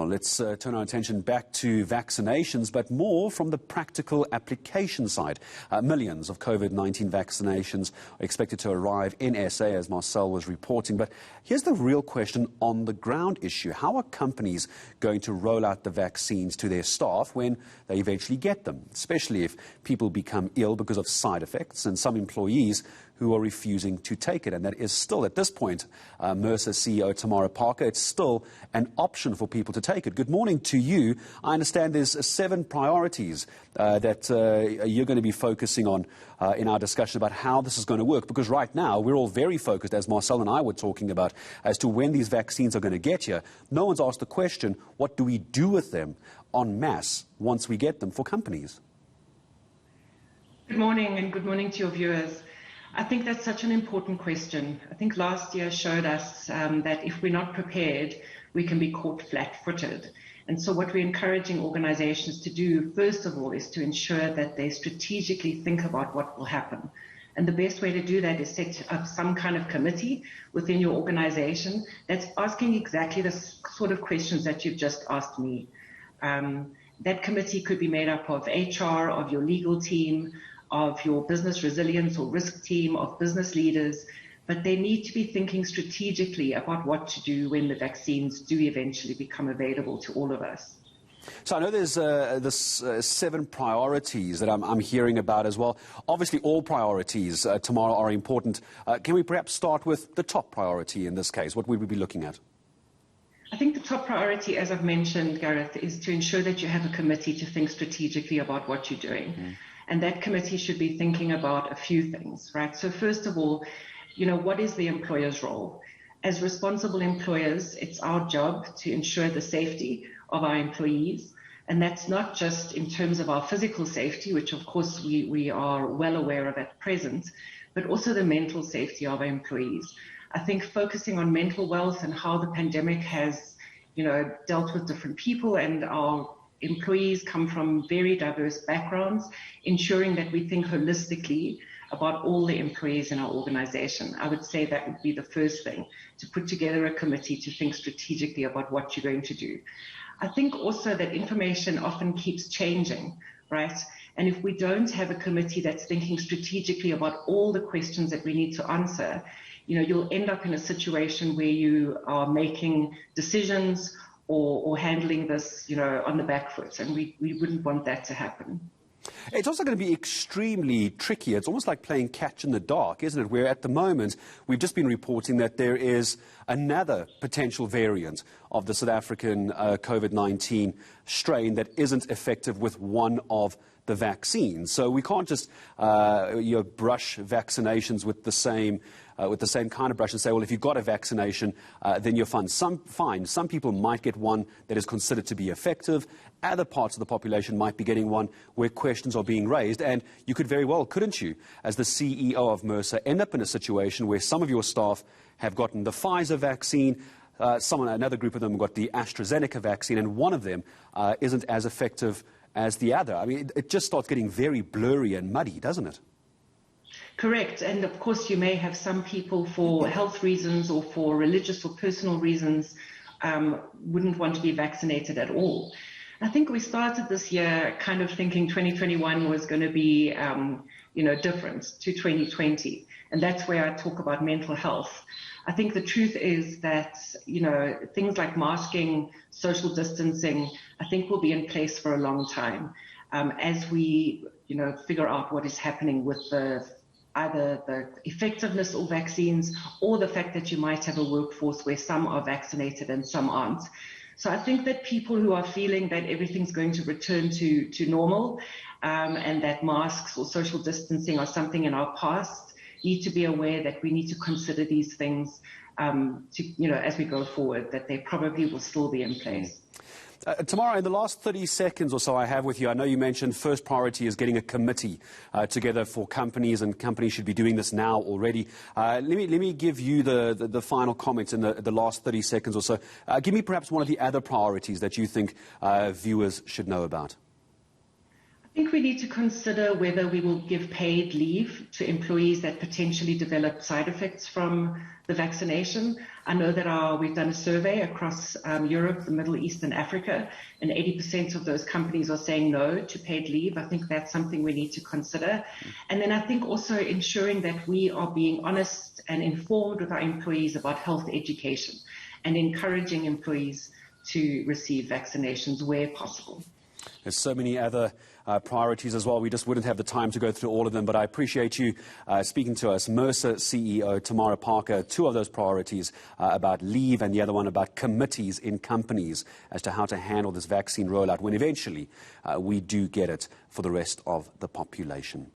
Now, let's turn our attention back to vaccinations, but more from the practical application side. Millions of COVID-19 vaccinations are expected to arrive in SA, as Marcel was reporting. But here's the real question on the ground issue. How are companies going to roll out the vaccines to their staff when they eventually get them, especially if people become ill because of side effects and some employees who are refusing to take it? And that is still, at this point, Mercer CEO Tamara Parker, it's still an option for people to take it. Good morning to you. I understand there's 7 priorities that you're going to be focusing on in our discussion about how this is going to work, because right now we're all very focused, as Marcel and I were talking about, as to when these vaccines are going to get here. No one's asked the question, what do we do with them en masse once we get them for companies? Good morning, and good morning to your viewers. I think that's such an important question. I think last year showed us that if we're not prepared, we can be caught flat-footed. And so what we're encouraging organizations to do, first of all, is to ensure that they strategically think about what will happen. And the best way to do that is set up some kind of committee within your organization that's asking exactly the sort of questions that you've just asked me. That committee could be made up of HR, of your legal team, of your business resilience or risk team, of business leaders, but they need to be thinking strategically about what to do when the vaccines do eventually become available to all of us. So I know there's this 7 priorities that I'm hearing about as well. Obviously, all priorities, Tamara, are important. Can we perhaps start with the top priority in this case? What would we be looking at? I think the top priority, as I've mentioned, Gareth, is to ensure that you have a committee to think strategically about what you're doing. And that committee should be thinking about a few things, right? So first of all, what is the employer's role? As responsible employers, it's our job to ensure the safety of our employees. And that's not just in terms of our physical safety, which of course we are well aware of at present, but also the mental safety of our employees. I think focusing on mental wealth and how the pandemic has, dealt with different people, and our employees come from very diverse backgrounds, ensuring that we think holistically about all the employees in our organization. I would say that would be the first thing, to put together a committee to think strategically about what you're going to do. I think also that information often keeps changing, right? And if we don't have a committee that's thinking strategically about all the questions that we need to answer, you'll end up in a situation where you are making decisions or handling this, on the back foot, and we wouldn't want that to happen. It's also going to be extremely tricky. It's almost like playing catch in the dark, isn't it? Where at the moment, we've just been reporting that there is another potential variant of the South African COVID-19 strain that isn't effective with one of the vaccines. So we can't just brush vaccinations with the same kind of brush and say, well, if you've got a vaccination, then you're fine. Some people might get one that is considered to be effective. Other parts of the population might be getting one where questions are being raised. And you could very well, couldn't you, as the CEO of Mercer, end up in a situation where some of your staff have gotten the Pfizer vaccine, another group of them got the AstraZeneca vaccine, and one of them isn't as effective as the other. I mean, it just starts getting very blurry and muddy, doesn't it? Correct. And of course, you may have some people for health reasons or for religious or personal reasons wouldn't want to be vaccinated at all. I think we started this year kind of thinking 2021 was going to be, different to 2020. And that's where I talk about mental health. I think the truth is that, things like masking, social distancing, I think will be in place for a long time as we, figure out what is happening with either the effectiveness of vaccines or the fact that you might have a workforce where some are vaccinated and some aren't. So I think that people who are feeling that everything's going to return to normal and that masks or social distancing are something in our past need to be aware that we need to consider these things as we go forward, that they probably will still be in place. Tamara, in the last 30 seconds or so I have with you, I know you mentioned first priority is getting a committee together for companies, and companies should be doing this now already. Let me give you the final comments in the last 30 seconds or so. Give me perhaps one of the other priorities that you think viewers should know about. I think we need to consider whether we will give paid leave to employees that potentially develop side effects from the vaccination. I know that we've done a survey across Europe, the Middle East, and Africa, and 80% of those companies are saying no to paid leave. I think that's something we need to consider. And then I think also ensuring that we are being honest and informed with our employees about health education and encouraging employees to receive vaccinations where possible. There's so many other priorities as well. We just wouldn't have the time to go through all of them, but I appreciate you speaking to us. Mercer CEO Tamara Parker, two of those priorities about leave and the other one about committees in companies as to how to handle this vaccine rollout when eventually we do get it for the rest of the population.